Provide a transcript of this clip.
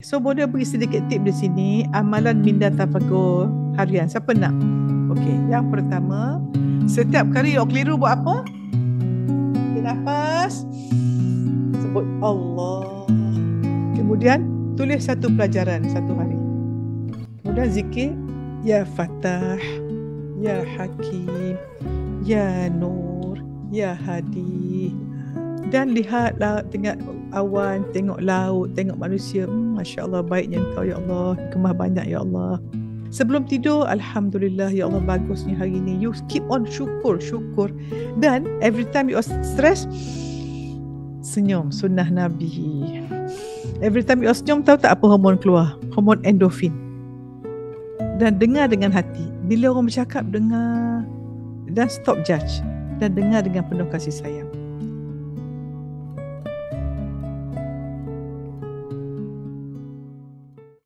So boleh beri sedikit tip di sini. Amalan minda tafakur harian. Siapa nak? Okey, yang pertama, setiap kali awak keliru buat apa? Tarik nafas, sebut Allah. Kemudian tulis satu pelajaran satu hari. Kemudian zikir Ya Fatah, Ya Hakim, Ya Nur, Ya Hadi. Dan lihatlah, tengok awan, tengok laut, tengok manusia. Masya Allah, baiknya Engkau ya Allah, hikmah banyak ya Allah. Sebelum tidur, Alhamdulillah ya Allah, bagusnya hari ini. You keep on syukur. Dan every time you are stress, senyum, sunnah Nabi. Every time you are senyum, tahu tak apa hormon keluar? Hormon endorfin. Dan dengar dengan hati. Bila orang bercakap, dengar. Dan stop judge. Dan dengar dengan penuh kasih sayang.